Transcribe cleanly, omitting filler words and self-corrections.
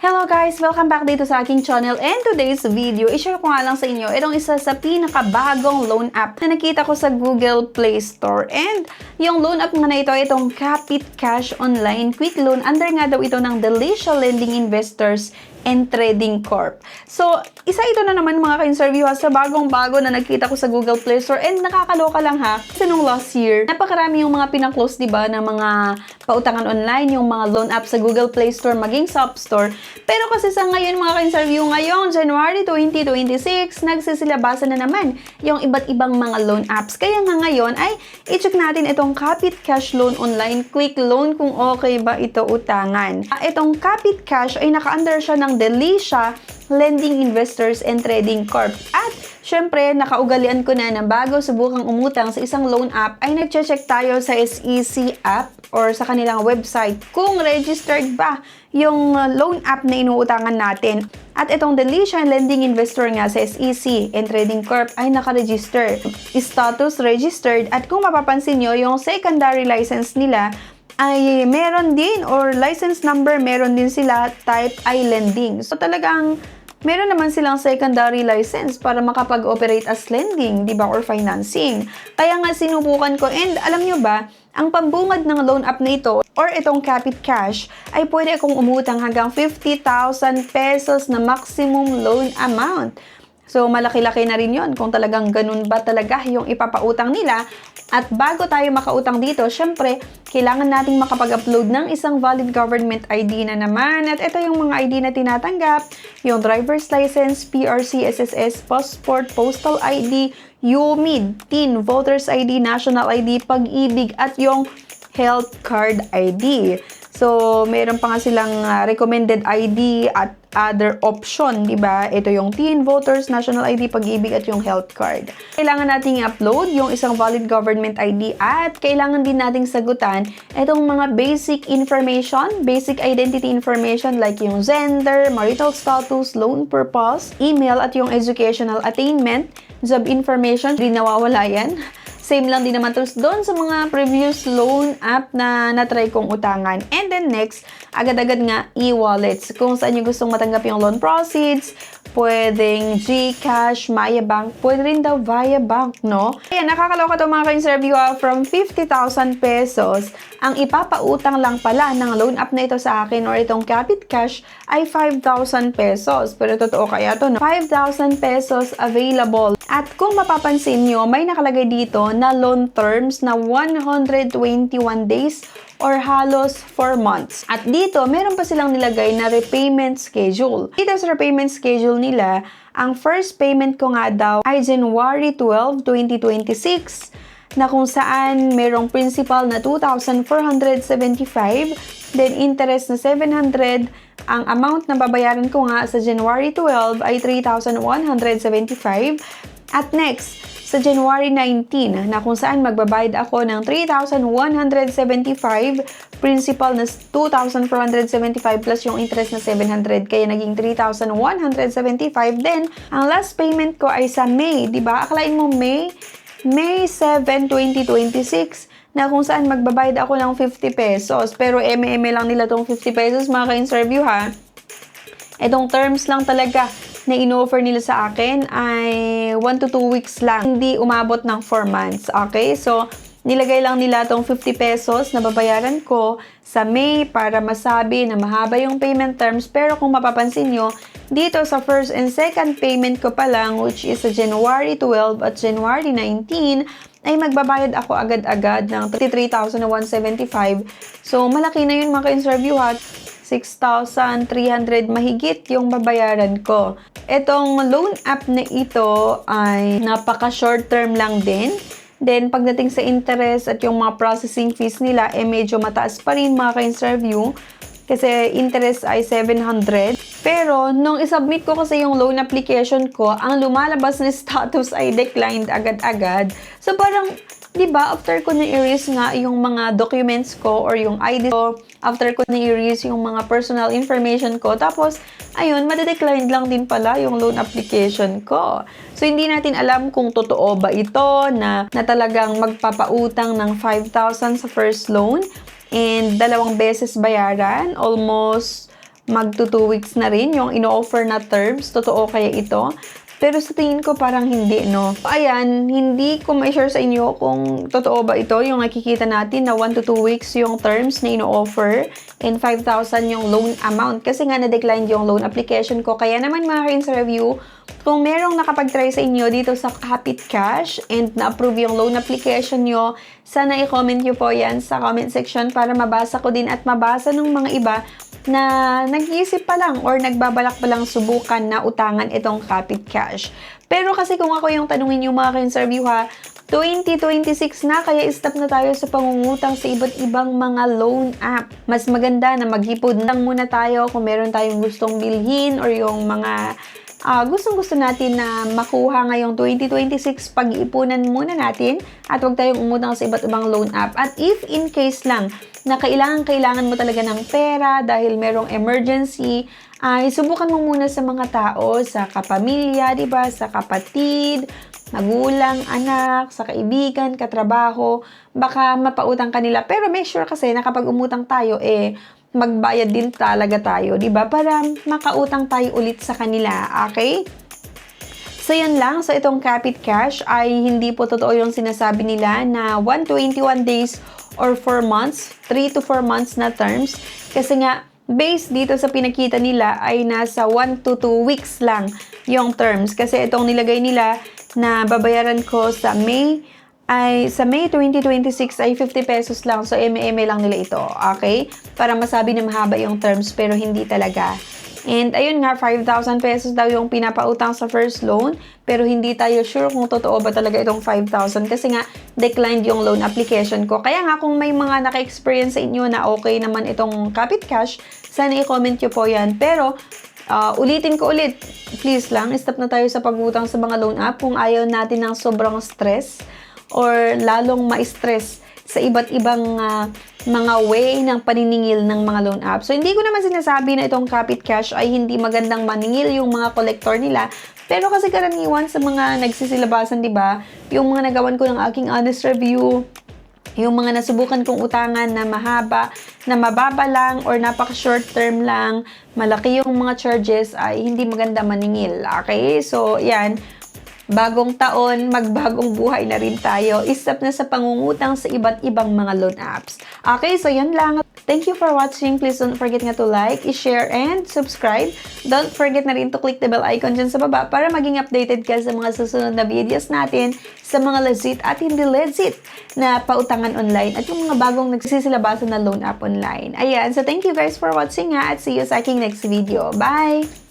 Hello guys! Welcome back dito sa aking channel, and today's video, i-share ko nga lang sa inyo itong isa sa pinakabagong loan app na nakita ko sa Google Play Store. And yung loan app nga na ito, itong Kapit Cash Online Quick Loan, under nga daw ito ng Delicia Lending Investors and Trading Corp. So, isa ito na naman mga ka-interview sa bagong-bago na nakita ko sa Google Play Store, and nakakaloka lang ha. Kasi nung last year, napakarami yung mga pinang-close, diba, ng mga pautangan online, yung mga loan app sa Google Play Store, maging sa App Store. Pero kasi sa ngayon mga ka-interview, ngayong January 2026, nagsisilabasan na naman yung iba't ibang mga loan apps. Kaya nga ngayon ay i-check natin itong Kapit Cash Loan Online Quick Loan kung okay ba ito utangan. Itong Kapit Cash ay naka-under siya ng Delicia Lending Investors and Trading Corp. At syempre, nakaugalian ko na bago subukang umutang sa isang loan app ay nag-check tayo sa SEC app or sa kanilang website kung registered ba yung loan app na inuutangan natin. At itong Delicia Lending Investor nga sa SEC and Trading Corp ay naka-register. Status registered, at kung mapapansin nyo, yung secondary license nila ay meron din, or license number meron din sila, type ay lending. So talagang meron naman silang secondary license para makapag-operate as lending, di ba, or financing. Kaya nga sinubukan ko, and alam nyo ba, ang pambungad ng loan app na ito, or itong Kapit Cash, ay pwede akong umutang hanggang 50,000 pesos na maximum loan amount. So, malaki-laki na rin yon kung talagang ganun ba talaga yung ipapautang nila. At bago tayo makautang dito, syempre, kailangan nating makapag-upload ng isang valid government ID na naman. At ito yung mga ID na tinatanggap, yung driver's license, PRC, SSS, passport, postal ID, UMID, TIN, voters ID, national ID, pag-ibig, at yung health card ID. So, meron pa nga silang recommended ID at other option, di ba? Ito yung TIN, voters, national ID, pag-ibig, at yung health card. Kailangan nating i-upload yung isang valid government ID, at kailangan din nating sagutan itong mga basic information, basic identity information like yung gender, marital status, loan purpose, email, at yung educational attainment, job information, di nawawala yan. Same lang din naman doon sa mga previous loan app na natry kong utangan. And then next, agad-agad nga e-wallets. Kung saan yung gustong matanggap yung loan proceeds, pwedeng GCash, Maya Bank, pwede rin daw via bank, no? Kaya nakakaloka to mga ka-interview, from 50,000 pesos, ang ipapautang lang pala ng loan app na ito sa akin, or itong Kapit Cash, ay 5,000 pesos. Pero totoo kaya to, no? 5,000 pesos available. At kung mapapansin nyo, may nakalagay dito na loan terms na 121 days or halos 4 months. At dito, meron pa silang nilagay na repayment schedule. Dito sa repayment schedule nila, ang first payment ko nga daw ay January 12, 2026, na kung saan merong principal na 2,475, then interest na 700. Ang amount na babayaran ko nga sa January 12 ay 3,175. At next, sa January 19, na kung saan magbabayad ako ng 3,175, principal na 2,475 plus yung interest na 700, kaya naging 3,175. Then, ang last payment ko ay sa May, di ba? Akalain mo May 7, 2026, na kung saan magbabayad ako ng 50 pesos. Pero eme lang nila tong 50 pesos mga ka-interview ha. Itong terms lang talaga na in-offer nila sa akin ay 1 to 2 weeks lang. Hindi umabot ng 4 months. Okay? So, nilagay lang nila tong 50 pesos na babayaran ko sa May para masabi na mahaba yung payment terms. Pero kung mapapansin nyo, dito sa first and second payment ko pa lang, which is sa January 12 at January 19, ay magbabayad ako agad-agad ng 33,175. So, malaki na yun mga ka-interview ha. 6,300 mahigit yung babayaran ko. Itong loan app na ito ay napaka-short term lang din. Then, pagdating sa interest at yung mga processing fees nila, medyo mataas pa rin mga ka-interview. Kasi interest ay 700. Pero, nung isubmit ko kasi yung loan application ko, ang lumalabas na status ay declined agad-agad. So, parang, di ba, after ko na-erase nga yung mga documents ko or yung ID ko, after ko na-erase yung mga personal information ko, tapos, ayun, madedeclined lang din pala yung loan application ko. So, hindi natin alam kung totoo ba ito na talagang magpapautang ng 5,000 sa first loan and 2 beses bayaran, almost magto 2 weeks na rin yung ino-offer na terms. Totoo kaya ito? Pero sa tingin ko parang hindi, no? Ayan, hindi ko ma-share sa inyo kung totoo ba ito, yung nakikita natin na 1 to 2 weeks yung terms na ino-offer and 5,000 yung loan amount. Kasi nga na-decline yung loan application ko. Kaya naman mga kain sa review, kung merong nakapag-try sa inyo dito sa Kapit Cash and na-approve yung loan application nyo, sana i-comment nyo po yan sa comment section para mabasa ko din at mabasa ng mga iba na nag-iisip pa lang or nagbabalak pa lang subukan na utangan itong Kapit Cash. Pero kasi kung ako yung tanungin yung mga ka-interview ha, 2026 na, kaya stop na tayo sa pangungutang sa iba't ibang mga loan app. Mas maganda na maghipod lang muna tayo kung meron tayong gustong bilhin or yung mga gustong-gusto natin na makuha ngayong 2026, pag-iipunan muna natin at huwag tayong umutang sa iba't ibang loan app. At if in case lang na kailangan mo talaga ng pera dahil merong emergency, ay subukan mo muna sa mga tao, sa kapamilya, di ba? Sa kapatid, magulang, anak, sa kaibigan, katrabaho, baka mapautang kanila. Pero make sure kasi na kapag umutang tayo, magbayad din talaga tayo, di ba? Para makautang tayo ulit sa kanila, okay? So, yan lang. So, itong Kapit Cash ay hindi po totoo yung sinasabi nila na 121 days or 4 months, 3 to 4 months na terms. Kasi nga, based dito sa pinakita nila ay nasa 1 to 2 weeks lang yung terms. Kasi itong nilagay nila na babayaran ko sa May 2026 ay 50 pesos lang. So, eme lang nila ito. Okay? Para masabi na mahaba yung terms pero hindi talaga. And ayun nga, 5,000 pesos daw yung pinapautang sa first loan. Pero hindi tayo sure kung totoo ba talaga itong 5,000 kasi nga declined yung loan application ko. Kaya nga kung may mga naka-experience sa inyo na okay naman itong Kapit Cash, sana i-comment nyo po yan. Pero ulitin ko ulit, please lang, stop na tayo sa pag-utang sa mga loan app kung ayaw natin ng sobrang stress or lalong ma-stress sa iba't ibang mga way ng paniningil ng mga loan app. So, hindi ko naman sinasabi na itong Kapit Cash ay hindi magandang maningil yung mga collector nila. Pero kasi karaniwan sa mga nagsisilabasan, di ba? Yung mga nagawan ko ng aking honest review, yung mga nasubukan kong utangan na mahaba, na mababa lang or napaka-short term lang, malaki yung mga charges ay hindi maganda maningil. Okay? So, yan. Bagong taon, magbagong buhay na rin tayo. Stop na sa pangungutang sa iba't ibang mga loan apps. Okay, so yan lang. Thank you for watching. Please don't forget nga to like, share, and subscribe. Don't forget na rin to click the bell icon dyan sa baba para maging updated ka sa mga susunod na videos natin sa mga legit at hindi legit na pautangan online at yung mga bagong nagsisilabasan na loan app online. Ayan, so thank you guys for watching at see you sa aking next video. Bye!